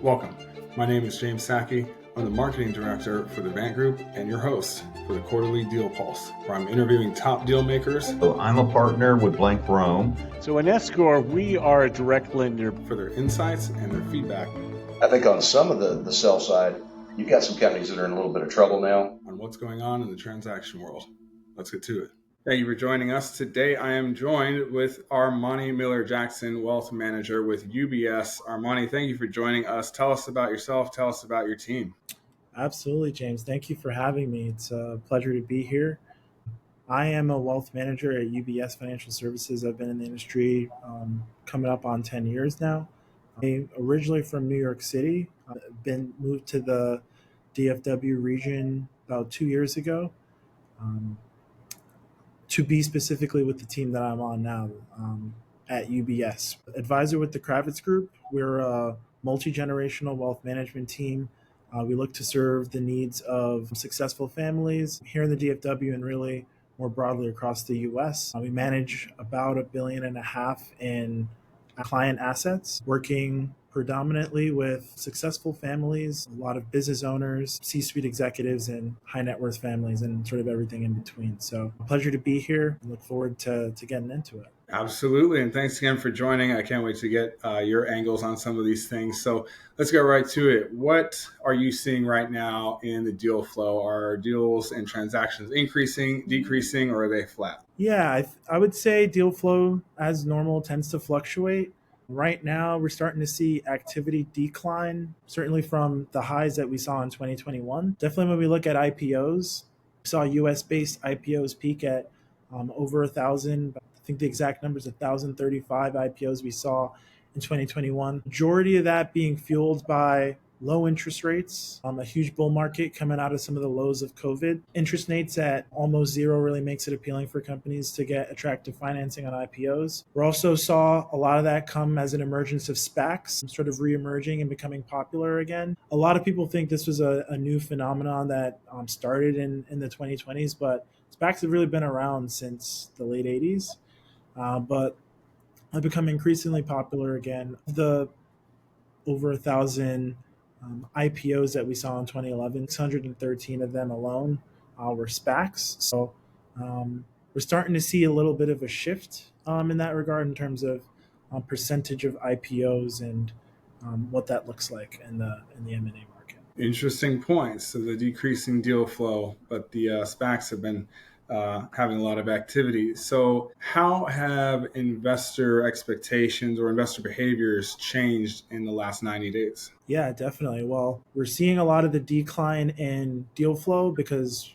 Welcome. My name is James Sackey. I'm the marketing director for the Vant Group and your host for the quarterly Deal Pulse, where I'm interviewing top deal makers. So I'm a partner with Blank Rome. So in Escort, we are a direct lender. For their insights and their feedback. I think on some of the sell side, you've got some companies that are in a little bit of trouble now. On what's going on in the transaction world. Let's get to it. Thank you for joining us. Today I am joined with Armani Miller-Jackson, wealth manager with UBS. Armani, thank you for joining us. Tell us about yourself. Tell us about your team. Absolutely, James. Thank you for having me. It's a pleasure to be here. I am a wealth manager at UBS Financial Services. I've been in the industry coming up on 10 years now. I'm originally from New York City. I've been moved to the DFW region about 2 years ago. To be specifically with the team that I'm on now at UBS. Advisor with the Kravitz Group. We're a multi-generational wealth management team. We look to serve the needs of successful families here in the DFW and really more broadly across the U.S. We manage about $1.5 billion in client assets, working predominantly with successful families, a lot of business owners, C-suite executives, and high net worth families, and sort of everything in between. So a pleasure to be here. I look forward to getting into it. Absolutely. And thanks again for joining. I can't wait to get your angles on some of these things. So let's get right to it. What are you seeing right now in the deal flow? Are deals and transactions increasing, decreasing, or are they flat? Yeah, I would say deal flow as normal tends to fluctuate. Right now, we're starting to see activity decline, certainly from the highs that we saw in 2021. Definitely when we look at IPOs, we saw US-based IPOs peak at over 1,000. I think the exact number is 1,035 IPOs we saw in 2021. Majority of that being fueled by low interest rates, a huge bull market coming out of some of the lows of COVID. Interest rates at almost zero really makes it appealing for companies to get attractive financing on IPOs. We also saw a lot of that come as an emergence of SPACs, sort of re-emerging and becoming popular again. A lot of people think this was a new phenomenon that started in the 2020s, but SPACs have really been around since the late 80s, but have become increasingly popular again. The over 1,000 IPOs that we saw in 2011, 613 of them alone were SPACs. So we're starting to see a little bit of a shift in that regard in terms of percentage of IPOs and what that looks like in the M&A market. Interesting points. So the decreasing deal flow, but the SPACs have been having a lot of activity. So how have investor expectations or investor behaviors changed in the last 90 days? Yeah, definitely. Well, we're seeing a lot of the decline in deal flow because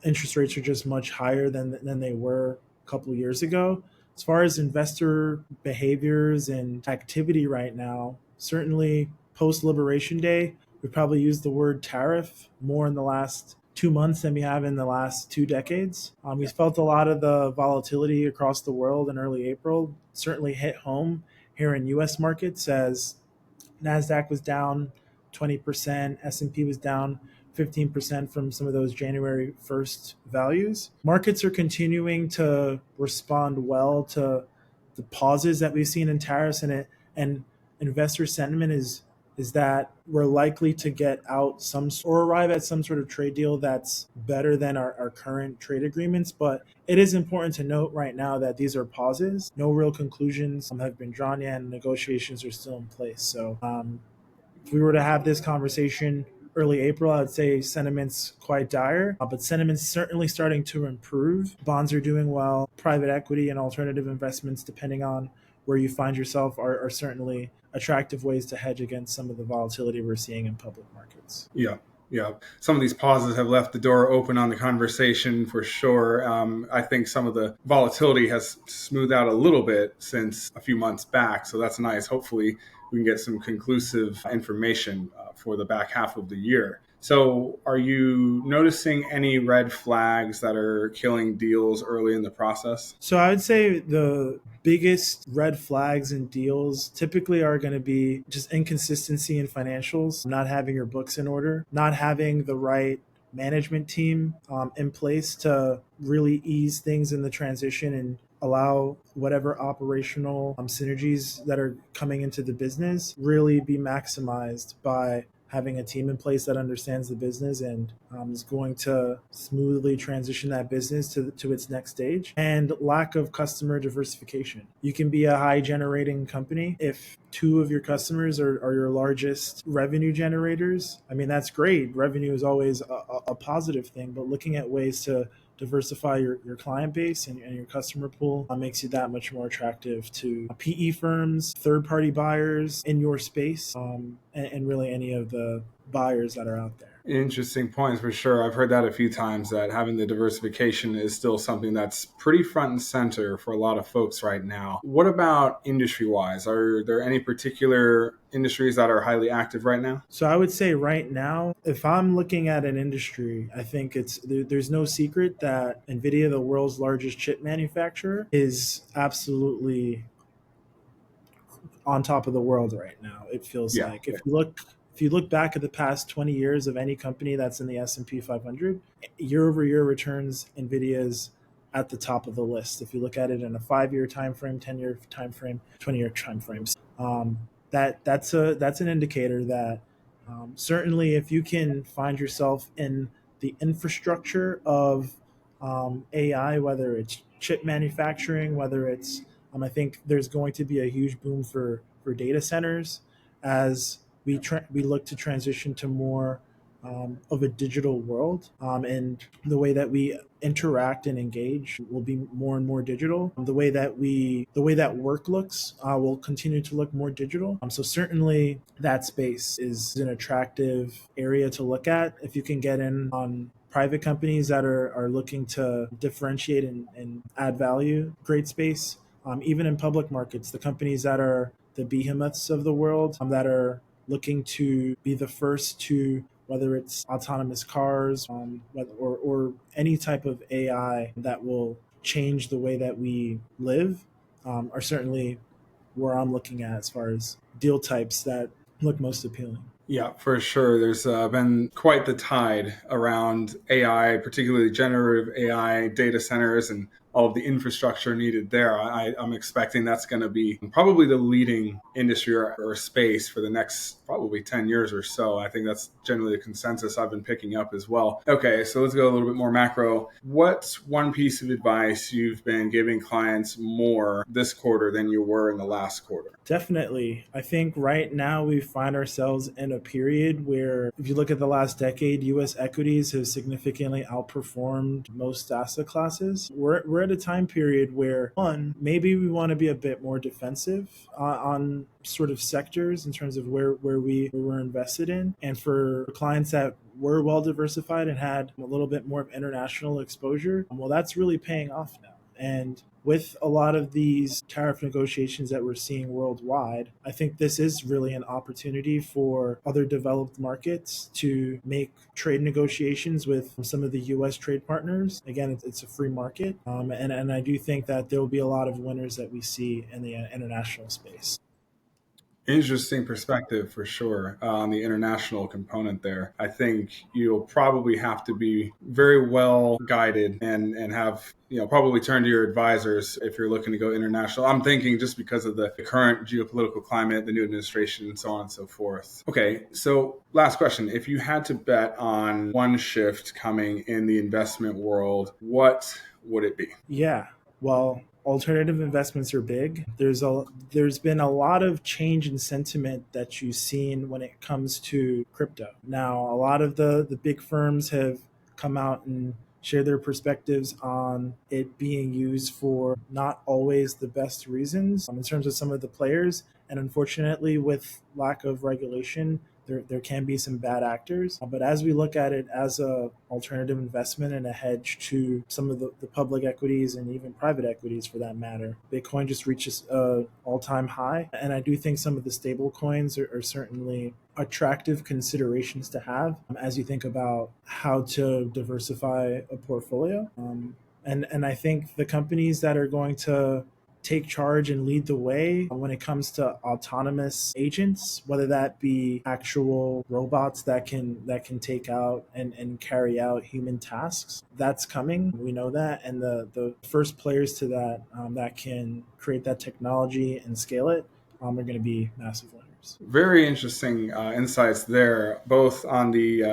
interest rates are just much higher than they were a couple of years ago. As far as investor behaviors and activity right now, certainly post-Liberation Day, we probably used the word tariff more in the last 2 months than we have in the last 2 decades. We felt a lot of the volatility across the world in early April certainly hit home here in U.S. markets as NASDAQ was down 20%, S&P was down 15% from some of those January 1st values. Markets are continuing to respond well to the pauses that we've seen in tariffs, and investor sentiment is that we're likely to get out or arrive at some sort of trade deal that's better than our current trade agreements. But it is important to note right now that these are pauses. No real conclusions have been drawn yet, and negotiations are still in place. So if we were to have this conversation early April, I would say sentiment's quite dire, but sentiment's certainly starting to improve. Bonds are doing well. Private equity and alternative investments, depending on where you find yourself, are certainly attractive ways to hedge against some of the volatility we're seeing in public markets. Yeah. Some of these pauses have left the door open on the conversation for sure. I think some of the volatility has smoothed out a little bit since a few months back. So that's nice. Hopefully we can get some conclusive information for the back half of the year. So are you noticing any red flags that are killing deals early in the process? So I would say the biggest red flags in deals typically are going to be just inconsistency in financials, not having your books in order, not having the right management team in place to really ease things in the transition and allow whatever operational synergies that are coming into the business really be maximized by having a team in place that understands the business and is going to smoothly transition that business to its next stage, and lack of customer diversification. You can be a high generating company if two of your customers are your largest revenue generators. I mean, that's great. Revenue is always a positive thing, but looking at ways to diversify your client base and your customer pool makes you that much more attractive to PE firms, third-party buyers in your space, and really any of the buyers that are out there. Interesting points for sure. I've heard that a few times, that having the diversification is still something that's pretty front and center for a lot of folks right now. What about industry-wise? Are there any particular industries that are highly active right now? So I would say right now, if I'm looking at an industry, I think there's no secret that NVIDIA, the world's largest chip manufacturer, is absolutely on top of the world right now. It feels like if you look back at the past 20 years of any company that's in the S&P 500, year over year returns, NVIDIA is at the top of the list. If you look at it in a 5-year time frame, 10-year time frame, 20-year time frames, that's an indicator that certainly if you can find yourself in the infrastructure of AI, whether it's chip manufacturing, whether it's I think there's going to be a huge boom for data centers as we look to transition to more of a digital world, and the way that we interact and engage will be more and more digital. The way that work looks will continue to look more digital. So certainly that space is an attractive area to look at if you can get in on private companies that are looking to differentiate and add value. Great space. Even in public markets, the companies that are the behemoths of the world, that are looking to be the first to, whether it's autonomous cars, or any type of AI that will change the way that we live, are certainly where I'm looking at as far as deal types that look most appealing. Yeah, for sure. There's been quite the tide around AI, particularly generative AI, data centers, and all of the infrastructure needed there. I'm expecting that's going to be probably the leading industry or space for the next probably 10 years or so. I think that's generally the consensus I've been picking up as well. Okay, so let's go a little bit more macro. What's one piece of advice you've been giving clients more this quarter than you were in the last quarter? Definitely. I think right now we find ourselves in a period where, if you look at the last decade, U.S. equities have significantly outperformed most asset classes. We're at a time period where, one, maybe we want to be a bit more defensive on sort of sectors in terms of where we're invested in. And for clients that were well diversified and had a little bit more of international exposure, well, that's really paying off now. And with a lot of these tariff negotiations that we're seeing worldwide, I think this is really an opportunity for other developed markets to make trade negotiations with some of the U.S. trade partners. Again, it's a free market. And I do think that there will be a lot of winners that we see in the international space. Interesting perspective for sure on the international component there. I think you'll probably have to be very well guided and have, probably turn to your advisors if you're looking to go international. I'm thinking just because of the current geopolitical climate, the new administration, and so on and so forth. Okay, so last question. If you had to bet on one shift coming in the investment world, what would it be? Yeah, well, alternative investments are big. There's been a lot of change in sentiment that you've seen when it comes to crypto. Now, a lot of the big firms have come out and share their perspectives on it being used for not always the best reasons in terms of some of the players. And unfortunately, with lack of regulation, there can be some bad actors. But as we look at it as a alternative investment and a hedge to some of the public equities and even private equities for that matter, Bitcoin just reaches an all-time high. And I do think some of the stable coins are certainly attractive considerations to have as you think about how to diversify a portfolio. And I think the companies that are going to take charge and lead the way when it comes to autonomous agents, whether that be actual robots that can take out and carry out human tasks. That's coming. We know that. And the first players to that that can create that technology and scale it are going to be massive winners. Very interesting insights there, both on the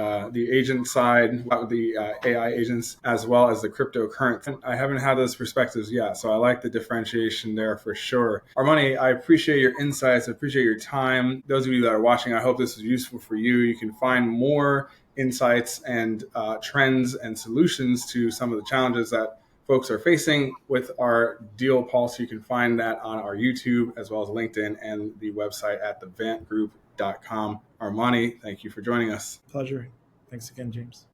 agent side, the AI agents, as well as the cryptocurrency. I haven't had those perspectives yet, so I like the differentiation there for sure. Armani, I appreciate your insights. I appreciate your time. Those of you that are watching, I hope this was useful for you. You can find more insights and trends and solutions to some of the challenges that folks are facing with our deal pulse. You can find that on our YouTube as well as LinkedIn and the website at thevantgroup.com. Armani, thank you for joining us. Pleasure. Thanks again, James.